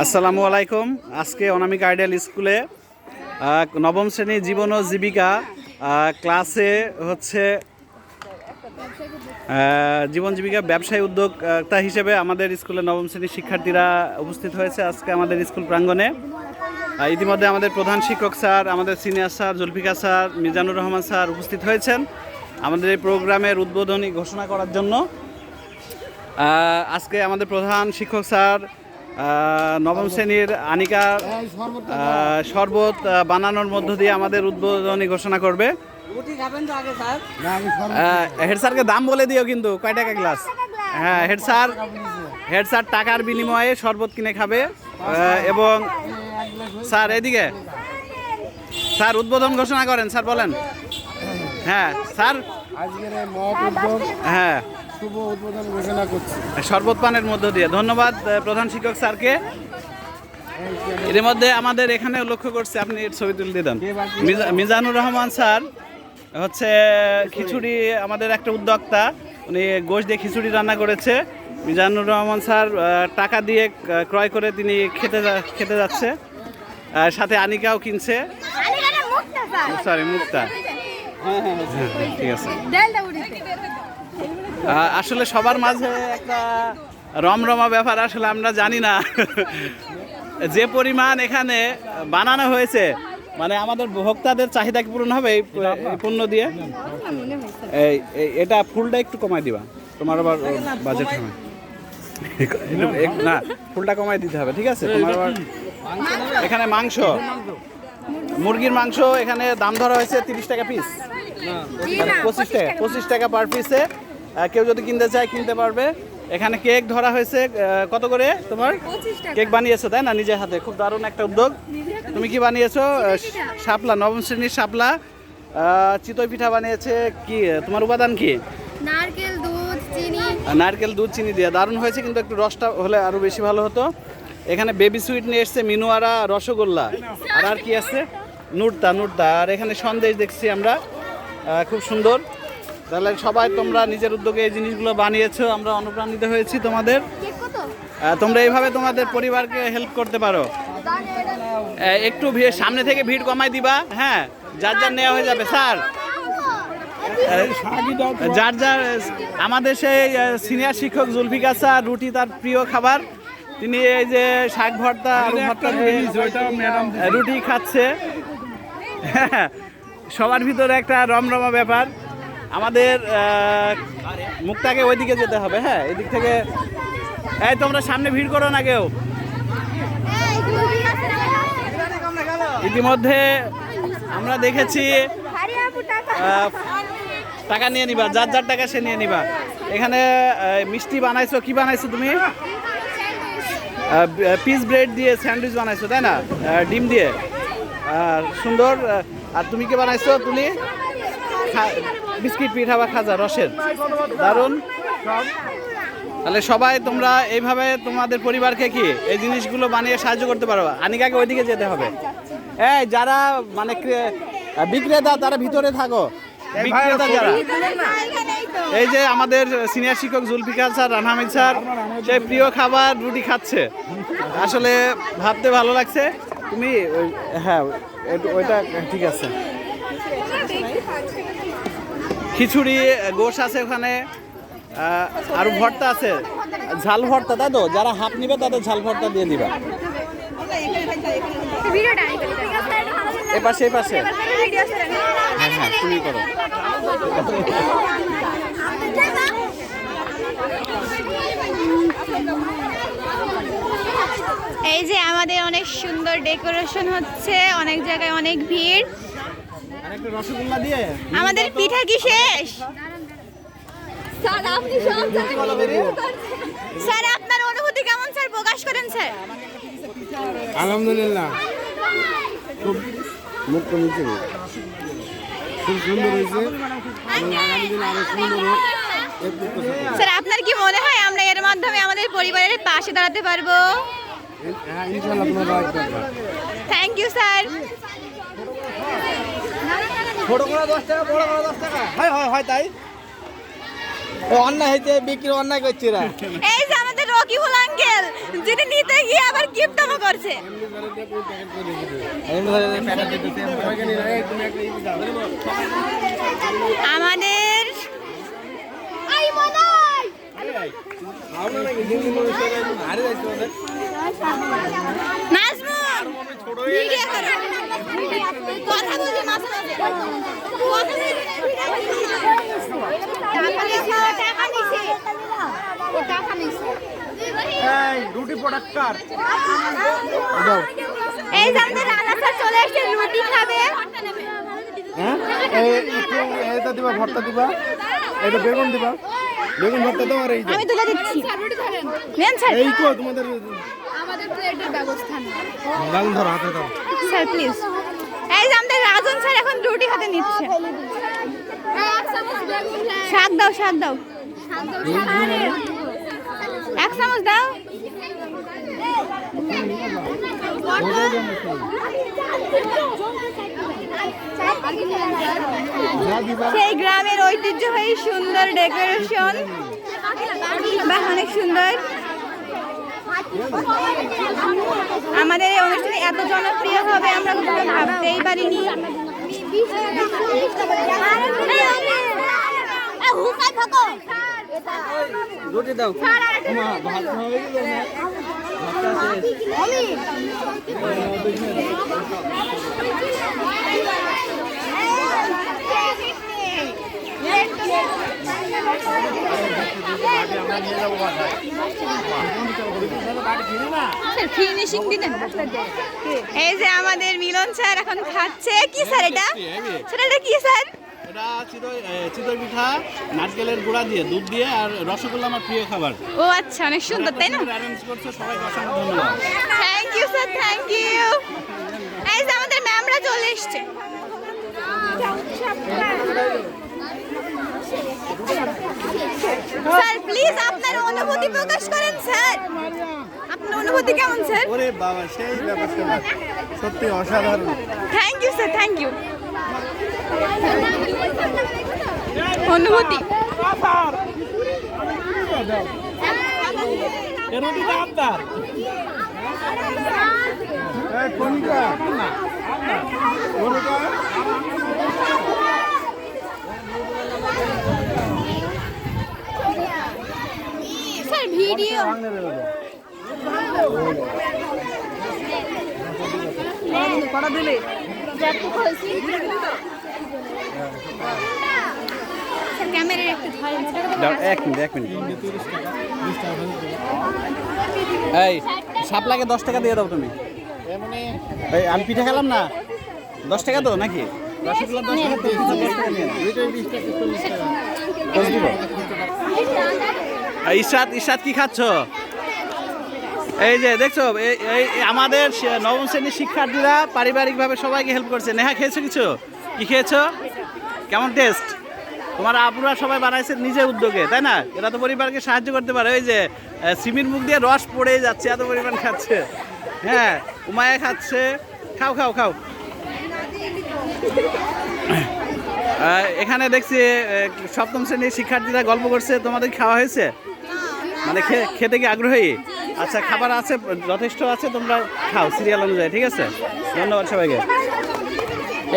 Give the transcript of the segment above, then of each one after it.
আসসালামু আলাইকুম। আজকে অনামিকা আইডিয়াল স্কুলে নবম শ্রেণী জীবন ও জীবিকা ক্লাসে হচ্ছে জীবন জীবিকা ব্যবসায়ী উদ্যোক্তা হিসেবে আমাদের স্কুলে নবম শ্রেণীর শিক্ষার্থীরা উপস্থিত হয়েছে আজকে আমাদের স্কুল প্রাঙ্গণে। ইতিমধ্যে আমাদের প্রধান শিক্ষক স্যার, আমাদের senior sir Zulfikar sir, Mizanur Rahman sir উপস্থিত হয়েছেন আমাদের এই প্রোগ্রামের উদ্বোধনী ঘোষণা করার জন্য। আজকে আমাদের প্রধান শিক্ষক স্যার নবম শ্রেণীর আনিকা শরবত বানানোর মধ্য দিয়ে আমাদের উদ্বোধনী ঘোষণা করবে। হেড স্যারকে দাম বলে দিও কিন্তু কয় টাকা গ্লাস। হ্যাঁ, হেড স্যার টাকার বিনিময়ে শরবত কিনে খাবে। এবং স্যার এদিকে স্যার উদ্বোধন ঘোষণা করেন। স্যার বলেন। হ্যাঁ স্যার, হ্যাঁ শুভ উদ্বোধন ঘোষণা করছি শরবত পানের মধ্য দিয়ে। ধন্যবাদ প্রধান শিক্ষক স্যারকে। এর মধ্যে আমাদের এখানে লক্ষ্য করছে, আপনি ছবি তুলে দিয়ে দেন। মিজানুর রহমান স্যার হচ্ছে খিচুড়ি, আমাদের একটা উদ্যোক্তা, উনি গোশ দিয়ে খিচুড়ি রান্না করেছে। মিজানুর রহমান স্যার টাকা দিয়ে ক্রয় করে তিনি খেতে যাচ্ছে। সাথে আনিকাও কিনছে। সরি, মুক্তা। হ্যাঁ, ঠিক আছে। আসলে সবার মাঝে একটা রমরমা ব্যাপার, আসলে আমরা জানি না যে পরিমাণ এখানে বানানো হয়েছে, মানে আমাদের ভোক্তাদের চাহিদা কি পূরণ হবে এই পণ্য দিয়ে? এটা ফুলটা একটু কমাই দিবা, তোমার আবার বাজেট হবে না, ফুলটা কমাই দিতে হবে, ঠিক আছে? তোমার আবার এখানে মাংস, মুরগির মাংস এখানে দাম ধরা হয়েছে 30 টাকা পিস, 25 টাকা পার পিসে। কেউ যদি কিনতে চায় কিনতে পারবে। এখানে কেক ধরা হয়েছে কত করে? তোমার কেক বানিয়েছো তাই না নিজের হাতে? খুব দারুণ একটা উদ্যোগ। তুমি কি বানিয়েছো? শাপলা, নবম শ্রেণীর শাপলা চিতই পিঠা বানিয়েছে। কি তোমার উপাদান কি? নারকেল দুধ চিনি দিয়ে দারুণ হয়েছে, কিন্তু একটু রসটা হলে আরো বেশি ভালো হতো। এখানে বেবি সুইট নিয়ে এসছে, মিনুয়ারা, রসগোল্লা, আর কি আছে? নুরতা। আর এখানে সন্দেশ দেখছি আমরা, খুব সুন্দর। তাহলে সবাই তোমরা নিজের উদ্যোগে এই জিনিসগুলো বানিয়েছো, আমরা অনুপ্রাণিত হয়েছি তোমাদের। তোমরা এইভাবে তোমাদের পরিবারকে হেল্প করতে পারো। একটু সামনে থেকে ভিড় কমাই দিবা। হ্যাঁ, যার নেওয়া হয়ে যাবে। স্যার যার আমাদের সেই সিনিয়র শিক্ষক জুলফিকার স্যার, রুটি তার প্রিয় খাবার, তিনি এই যে শাক ভর্তা, আলু ভর্তা দিয়ে রুটি খাচ্ছে। হ্যাঁ, সবার ভিতরে একটা রমরমা ব্যাপার। আমাদের মুক্তাকে ওইদিকে যেতে হবে। হ্যাঁ, এদিক থেকে। এই তোমরা সামনে ভিড় করো না কেউ। ইতিমধ্যে আমরা দেখেছি টাকা নিয়ে নিবা, যার টাকা সে নিয়ে নিবা। এখানে মিষ্টি বানাইছো। কি বানাইছো তুমি? পিস ব্রেড দিয়ে স্যান্ডউইচ বানাইছো তাই না? ডিম দিয়ে, সুন্দর। আর তুমি কি বানাইছো? তুলি বিস্কিট পিঠা বা খাজা রসের, দারুণ। তাহলে সবাই তোমরা এইভাবে তোমাদের পরিবারকে কি এই জিনিসগুলো বানিয়ে সাহায্য করতে পারো। আনিকাকে ওইদিকে যেতে হবে। এই যারা মানে বিক্রেতা, তারা ভিতরে থাকো। বিক্রেতা যারা, এই যে আমাদের সিনিয়র শিক্ষক জুলফিকার স্যার, রানহামিদ স্যার সেই প্রিয় খাবার রুটি খাচ্ছে। আসলে ভাবতে ভালো লাগছে। তুমি হ্যাঁ, ওইটা ঠিক আছে। খিচুড়ি, গোশ আছে ওখানে, আর ভর্তা আছে, ঝাল ভর্তা, তাই তো? যারা হাফ নিবে তাদের ঝাল ভর্তা দিয়ে দিবা। এপাশে হ্যাঁ, তুমি করো। এই যে আমাদের অনেক সুন্দর ডেকোরেশন হচ্ছে, অনেক জায়গায় অনেক ভিড়। রসগোল্লা দিয়ে আমাদের পিঠা কি শেষ? স্যার আপনার অনুভূতি কেমন স্যার, প্রকাশ করেন স্যার। আলহামদুলিল্লাহ, খুব মুক্ত মিছিল, খুব সুন্দর হয়েছে। স্যার আপনার কি মনে হয় আমরা এর মাধ্যমে আমাদের পরিবারের পাশে দাঁড়াতে পারবো? Thank you sir. ছোট করে 10 টাকা, বড় করে 10 টাকা। হয় তাই। অন্যায় হইতে বিক্রি অন্যায় করছে। এই যে আমাদের রকিবুল আঙ্কেল, যিনি নিতে গিয়ে আবার কি কিপটামো করছে। আমাদের নাজমুল ভিডিও করো, কথা বলছি মাঝে মাঝে। রুটি প্রোডাক্টর এই যে আমাদের রানা স্যার চলে এসেছে, রুটি খাবে। হ্যাঁ এটা দিবা, ভর্তা দিবা, এটা বেগুন দিবা, বেগুন ভর্তা দাও। আর এই যে আমি তুলে দিচ্ছি, নেন স্যার। এই তো তোমাদের আমাদের প্লেটের ব্যবস্থা নেই। লাল ধরো, হাতে দাও। Sir please. এই যে আমাদের রাজন স্যার এখন রুটি হাতে নিচ্ছে। এক চামচ বেগুন দেন। শাক দাও, শাক দাও, এক চামচ দাও। সেই গ্রামের ঐতিহ্যবাহী সুন্দর ডেকোরেশন, বাহ অনেক সুন্দর। আমাদের এই অনুষ্ঠানে এত জনপ্রিয় হবে আমরা কখনো ভাবতেই পারিনি। রুটি দাও। মা ভাত হয়ে গেল না? ভাতটা শেষ। ফিনিশিং দিলেন। এই যে আমাদের মিলন স্যার এখন খাচ্ছে। কি স্যার এটা? স্যার এটা কি স্যার? এটা চিতই পিঠা নারকেলের গুঁড়া দিয়ে, দুধ দিয়ে, আর রসগোল্লা আমার প্রিয় খাবার। ও আচ্ছা, অনেক সুন্দর তাই না? অ্যারেঞ্জ করছে, সবাইকে অসংখ্য ধন্যবাদ। Thank you sir, thank you. এই যে আমাদের ম্যামরা চলে এসছে। স্যার প্লিজ আপনার অনুভূতি প্রকাশ করেন স্যার। আপনার অনুভূতি কেমন স্যার? ওরে বাবা, সেই ব্যবস্থা সত্যি অসাধারণ। Thank you sir, thank you. অনুভূতি স্যার ভিডিও ক্যামেরার একটু ধরেন। এক মিনিট, এক মিনিট। এই শাপলাকে 10 টাকা দিয়ে দাও তুমি। এই আমি পিঠা খেলাম না, 10 টাকা তো নাকি? রসগোল্লা 10 টাকা, 10 টাকা নিয়ে নাও। দশ দিব। ইশরাত কি খাচ্ছ? এই যে দেখছো, এই আমাদের নবম শ্রেণীর শিক্ষার্থীরা পারিবারিকভাবে সবাইকে হেল্প করছে। নেহা খেয়েছো কিছু? কি খেয়েছো? কেমন টেস্ট? তোমার আপুরা সবাই বানাইছে নিজে উদ্যোগে, তাই না? এরা তো পরিবারকে সাহায্য করতে পারে। ওই যে সিমির মুখ দিয়ে রস পড়ে যাচ্ছে, এত পরিমাণ খাচ্ছে। হ্যাঁ, উমায়া খাচ্ছে। খাও খাও খাও। এখানে দেখছি সপ্তম শ্রেণীর শিক্ষার্থীরা গল্প করছে। তোমাদের খাওয়া হয়েছে? মানে খেতে কি আগ্রহী? আচ্ছা, খাবার আছে, যথেষ্ট আছে, তোমরা খাও সিরিয়াল অনুযায়ী, ঠিক আছে? ধন্যবাদ সবাইকে।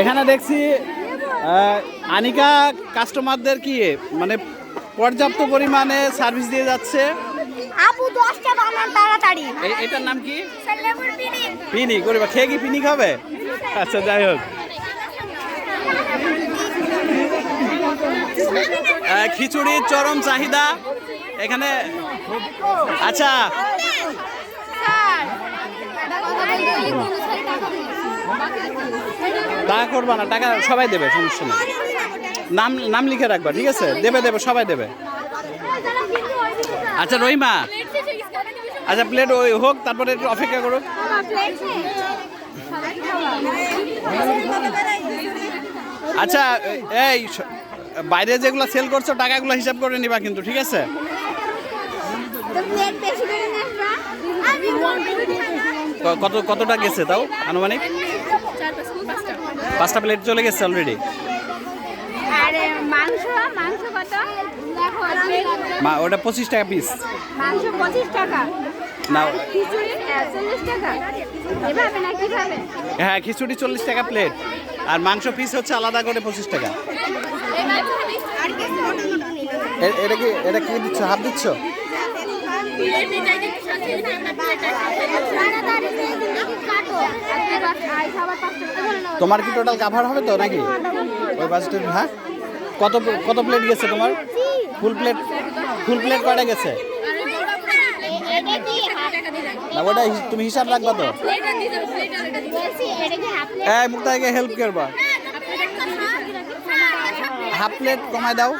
এখানে দেখছি আনিকা কাস্টমারদের কি মানে পর্যাপ্ত পরিমাণে সার্ভিস দিয়ে যাচ্ছে। আপু 10 টাকা বানান তাড়াতাড়ি। এটার নাম কি? লেবুর পিনিক। পিনিক। করিবা খেয়ে কি পিনিক হবে? আচ্ছা, যাই হোক। খিচুড়ির চরম চাহিদা এখানে। আচ্ছা, টাকা করবা না, টাকা সবাই দেবে, সমস্যা নেই। নাম লিখে রাখবা, ঠিক আছে? দেবে সবাই দেবে। আচ্ছা রহিমা, আচ্ছা প্লেট ওই হোক, তারপরে একটু অপেক্ষা করো। আচ্ছা, এই বাইরে যেগুলো সেল করছো টাকাগুলো হিসাব করে নিবা কিন্তু, ঠিক আছে? কতটা গেছে তাও আনুমানিক? 5টা প্লেট চলে গেছে অলরেডি। মাংস কত? ওটা 25 টাকা পিস। মাংস 25 টাকা। না খিচুড়ি 40 টাকা এভাবে না কিভাবে? হ্যাঁ, খিচুড়ি 40 টাকা প্লেট, আর মাংস পিস হচ্ছে আলাদা করে 25 টাকা। এটা কি দিচ্ছ, হাফ দিচ্ছ? তোমার কি টোটাল কাভার হবে তো নাকি ওই বাজেটের? হ্যাঁ, কত প্লেট গেছে তোমার? ফুল প্লেট কয়টা গেছে? না ওটা তুমি হিসাব রাখবা তো। এই মুক্তাকে হেল্প করবা, হাফ প্লেট কমায় দাও।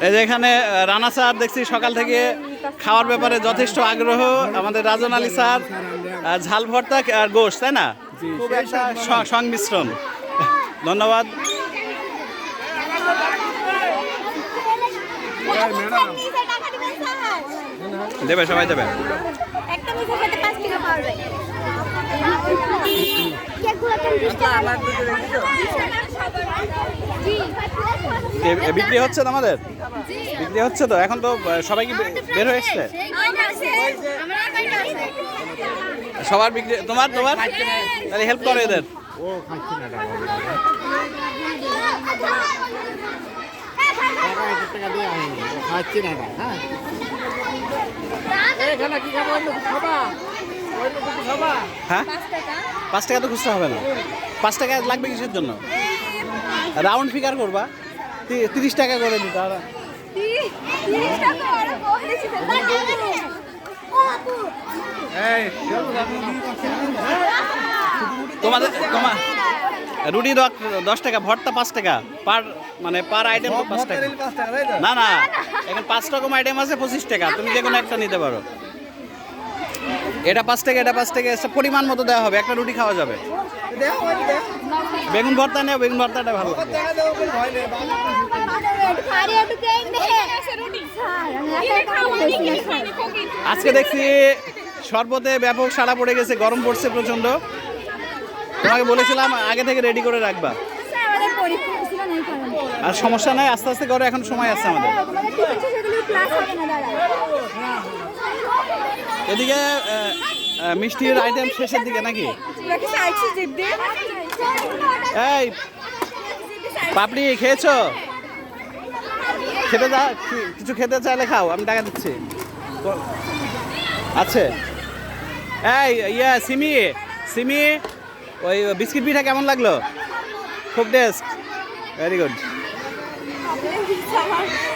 এই যে এখানে রানা স্যার দেখছি সকাল থেকে খাওয়ার ব্যাপারে যথেষ্ট আগ্রহ। আমাদের রাজন আলী স্যার ঝাল ভর্তা আর গোশ, তাই না? খুব একটা সংমিশ্রণ। ধন্যবাদ। দেবে, সবাই দেবে। একটা মিঠাই খেতে 5 টাকা পাওয়া যায়। কেকগুলো কেন 20 টাকা? বিক্রি হচ্ছে তো আমাদের? বিক্রি হচ্ছে তো এখন? তো সবাই কি বের হয়ে এসছে? সবার বিক্রি? তোমার তাহলে হেল্প করো এদের। ও খাচ্ছি না টাকা টাকা দিয়ে আনি, ও খাচ্ছি না টাকা। হ্যাঁ হ্যাঁ, 5 টাকা তো খুচরা হবে না। 5 টাকা লাগবে কিসের জন্য? রাউন্ড ফিগার করবা, 30 টাকা করে দিতে। আর 30 টাকা ওরা বলেছে তো। ও আপু তোমার রুটি 10 টাকা, ভর্তা 5 টাকা পার আইটেম 5 টাকা। না এখন 5 রকম আইটেম আছে, 25 টাকা। তুমি যে কোনো একটা নিতে পারো। এটা 5 টাকা, এটা 5 টাকা, পরিমাণ মতো দেওয়া হবে, একটা রুটি খাওয়া যাবে। বেগুন ভর্তা নেও, বেগুন ভর্তাটা ভালো লাগবে। আজকে দেখছি শরবতে ব্যাপক সাড়া পড়ে গেছে, গরম পড়ছে প্রচন্ড। তোমাকে বলেছিলাম আগে থেকে রেডি করে রাখবা। আর সমস্যা নাই, আস্তে আস্তে করো, এখন সময় আছে আমাদের। এদিকে মিষ্টির আইটেম শেষের দিকে নাকি? এই পাপড়ি খেয়েছো? কিছু খেতে চাইলে খাও, আমি টাকা দিচ্ছি। আছে। এই সিমি ওই বিস্কিট পিঠা কেমন লাগলো? খুব টেস্ট, ভেরি গুড।